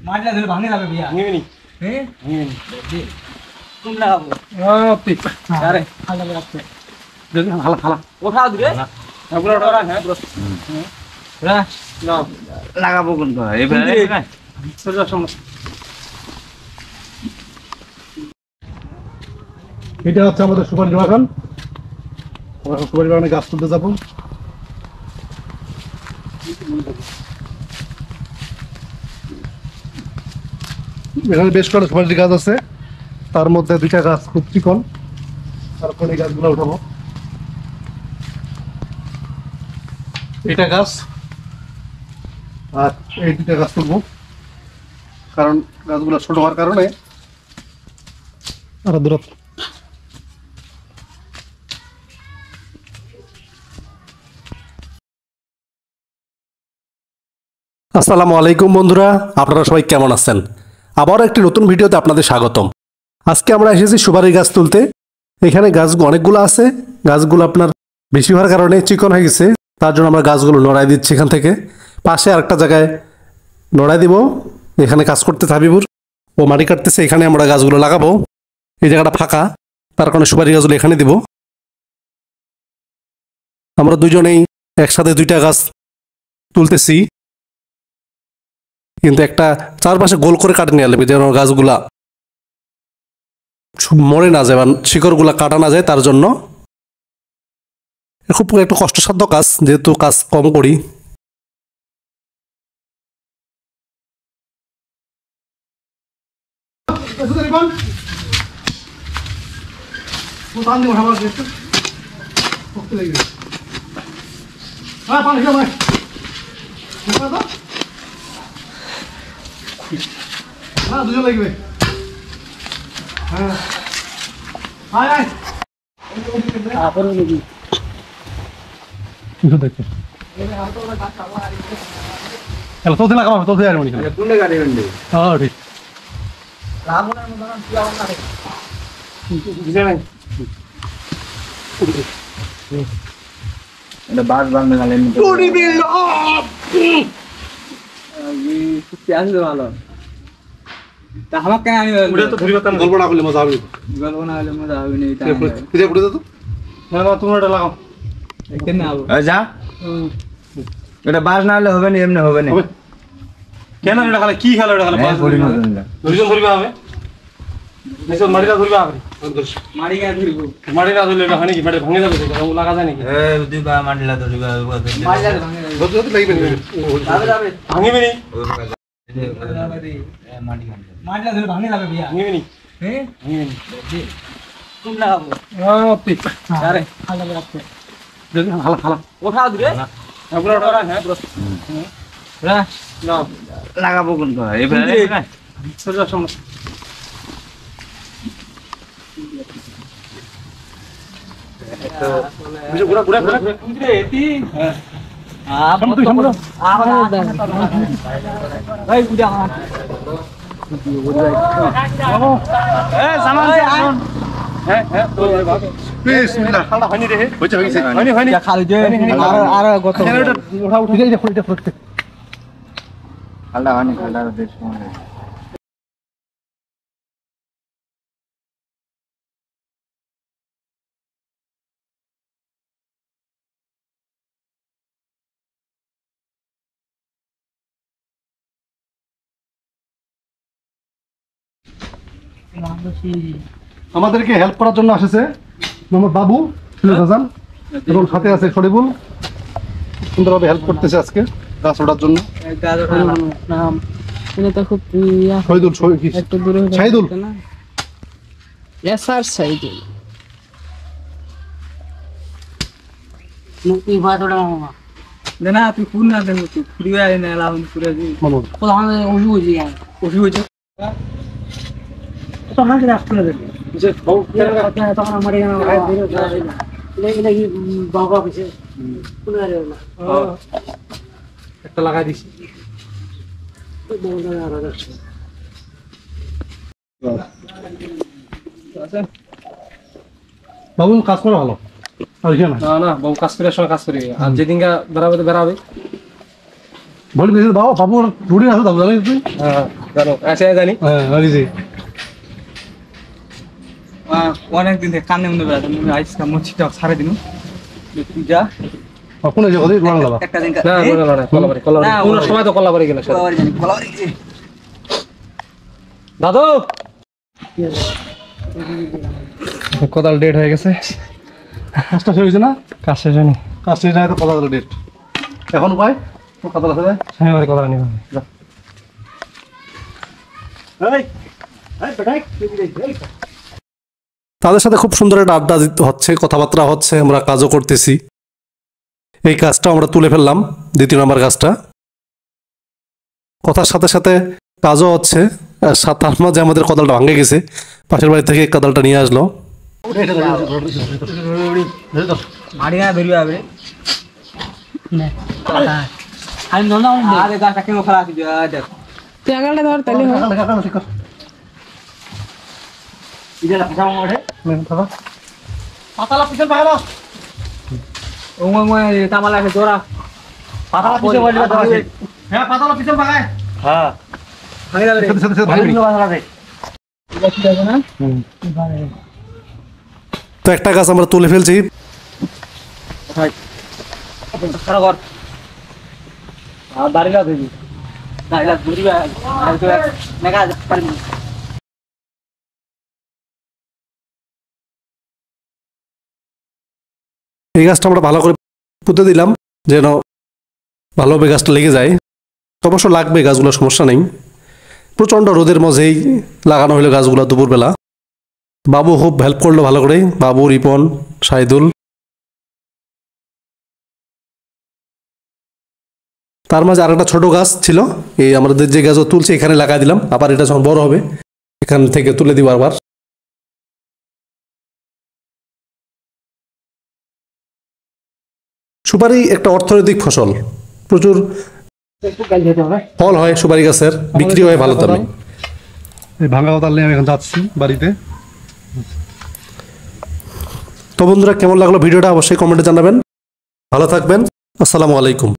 মাটিলা ধরে ভাঙে যাবে বিয়া নিবিনি হ্যাঁ নিবিনি জি কোন লাগাবো তুই আরে হালা লাগবে দেখি হালা হালা ওঠা দিবে পুরো ওটা হ্যাঁ রা নাও লাগাবো কোনটা এবারে সোজা সামনে এটা হচ্ছে আমাদের সুপারি বাগান। আমরা সুপারি বাগানে গাছ তুলতে যাবো। এখানে বেশ কয়েকটা সুপারি গাছ আছে, তার মধ্যে দুইটা গাছ খুব চিকন, তারপরে এই গাছগুলো উঠাবো। এটা গাছ আর এই দুইটা গাছ তুলবো, কারণ গাছগুলো ছোট হওয়ার কারণে আরো দূরত্ব। আসসালামু আলাইকুম বন্ধুরা, আপনারা সবাই কেমন আছেন? আবারও একটি নতুন ভিডিওতে আপনাদের স্বাগতম। আজকে আমরা এসেছি সুপারি গাছ তুলতে। এখানে গাছ অনেকগুলো আছে, গাছগুলো আপনার বেশি হওয়ার কারণে চিকন হয়ে গেছে, তার জন্য আমরা গাছগুলো নড়াই দিচ্ছি। এখান থেকে পাশে আরেকটা জায়গায় নড়াই দিব। এখানে কাজ করতে হাবিবুর, ও মাটি কাটতেছে, এখানে আমরা গাছগুলো লাগাবো। এই জায়গাটা ফাঁকা, তার কারণে সুপারি গাছগুলো এখানে দিব। আমরা দুজনেই একসাথে দুইটা গাছ তুলতেছি, কিন্তু একটা চারপাশে গোল করে কাটে নিয়ে আসবে যেন গাছগুলা মরে না যায় বা শিকড়গুলা কাটা না যায়। তার জন্য খুব একটু কষ্টসাধ্য কাজ, যেহেতু কাজ কম করি। দুজন লাগবে। হ্যাঁ আয় আয় আপরে লাগি কিছু দেখো এলা তোতে লাগাবো, তোতে আর মনি কোনটা গাড়ি বন্ধে হ্যাঁ ঠিক রামনের মদন কি আওনা রে বুঝে নাই এটা বাস বাংলা গালের মতো কোড়ি বিল এই কুতি আসবে ভালো তা আমাকে কেন আনি উড়ে তো ধরিবা, তার গল্প না করলে মজা হবে না। গল্প না হলে মজা হবে না। এটা তুই উড়ে তো না না তুমি এটা লাগাও এখানে আবো যা এটা বাস না হলে হবে না, এমনি হবে না। হবে কেন এটা খালি কি খেলা এটা খালি হ্যাঁ, পরিমাণ না। দুইজন ধরবে হবে নিশ্চয় মাটিটা ধরবে হবে মারি গা ধরবো মাটি না ধরলে এটা হয় নাকি মাটি ভাঙে যাবে তো লাগা যায় নাকি এ দুই বা মাটিলা ধরিবা মারি যা ভাঙে যাবে ধরতে ধরতে লাগবে না। যাবে যাবে ভাঙিবে নি যাবে রে মাটি গান্ডে মারিলা ধরে ভাঙে যাবে বিয়া ভাঙিবে নি হ্যাঁ ভাঙিবে নি জি কোন লাগাবো তুই আরে হালা লাগবে দেখি হালা হালা ওঠা দিবে পুরো ওটা হ্যাঁ রা নাও লাগাবো কোনটা এবারে সোজা সামনে বুঝে ঘুরা ঘুরা ঘুরা রে এতি ভাই বুঝা হ্যাঁ হ্যাঁ বিসমিল্লাহ। খালটা হয়নি রে হয়েছে হয়েছে। হয়নি হয়নি খালি যে আর কত ওঠা উঠে যাই, এটা ফুটতে খালটা হয়নি, খালটা বেশ সময় লাগে। আমাদেরকে হেল্প করার জন্য আসছে মোহাম্মদ বাবু ফিরোজ হাসান এবং সাথে আছে শরীফুল। সুন্দরভাবে হেল্প করতেছে আজকে গাছ ওঠার জন্য। নাম এটা তো খুব শহীদুল একটু দূরে শাহিদুল না ইয়েস স্যার শাহিদুল নুকি ভাতড়া মামা দেনা তুই ফুল না দেন তুই ফুরিয়ে আই না লাউন পুরো জি মামুদ। তো আমাদের ওষুধ হইছে ওষুধ হইছে তো হাতে রাখতে হবে যে বউ কথা তখন আমার এখানে লেগে লেগে বাবা কিছু পুরো রে না একটা লাগাই দিছি বাবু কাজ করে ভালো আর কি না। না না বউ কাজ করে সময় কাজ করি আর যেদিনকা বেড়াবে তো বেড়াবে বলি দিয়েছে বাবা বাবুর রুটি আছে দাও জানিস তুই? হ্যাঁ জানো আছে জানি হ্যাঁ জানিস। অনেকদিন থেকে কানে মনে বেড়াতাম আইসলাম মসজিদটা সারা দিন পূজা কোনে যে ওদের রং লাগা একটা দিন না না কলাবাড়ি কোন সময় তো কলাবাড়ি গেল কলাবাড়ি দাদু কোদাল ডেট হয়ে গেছে কাজটা শেষ হয়েছে না? কাজ শেষ হয়নি কাজ শেষ নাই তো কথা ডেট এখন উপায় কথা আছে যায় আমি বাড়ি কথা নিব তাদের সাথে খুব সুন্দর একটা আড্ডা হচ্ছে, কথাবার্তা হচ্ছে, আমরা কাজও করতেছি। এই কাজটা আমরা তুলে ফেললাম, 2 নম্বর কাজটা। কথার সাথে সাথে কাজও হচ্ছে, আর তার মাঝে আমাদের কোদালটা ভাঙে গেছে, পাশের বাড়ি থেকে কোদালটা নিয়ে আসলো। মাড়ি না ধরবি আবে আমি ননা আরে গাছটা কেন ফেলা দিবি দেখ জায়গাটা ধর তাহলে হয়। ইদা লাগা মোড়ে পাতালা পিছন বাইরে ওই তামালা আছে জোড়া পাতালা পিছে বলি কথা আছে হ্যাঁ পাতালা পিছন বাগায় হ্যাঁ ভাঙে যাবে রে ভালো পাতালা দে এটা কি যাবে না তো একটা গাছ আমরা তুলে ফেলছি। খারাপ কর আর দাঁড়িয়ে দিবি দাইলা বুড়িবা আর তো মেগা পারবি এই গাছটা আমরা ভালো করে পুঁতে দিলাম যেন ভালোভাবে গাছটা লেগে যায়। অবশ্য লাগবে, গাছগুলো সমস্যা নেই। প্রচণ্ড রোদের মধ্যেই লাগানো হলো গাছগুলো দুপুরবেলা। বাবু খুব হেল্প করলো ভালো করে, বাবু, রিপন, সাইদুল। তার মাঝে আরেকটা ছোট গাছ ছিল, এই আমাদের যে গাছও তুলছে এখানে লাগাই দিলাম। আবার এটা যখন বড় হবে এখান থেকে তুলে দিব আবার। সুপারি একটা অর্থনৈতিক ফসল, প্রচুর ফল হয় সুপারি গাছের, বিক্রি হয় ভালো দামে। এই ভাঙা কোদাল নিয়ে আমি এখন যাচ্ছি বাড়িতে। তো বন্ধুরা, কেমন লাগলো ভিডিওটা অবশ্যই কমেন্টে জানাবেন। ভালো থাকবেন, আসসালামু আলাইকুম।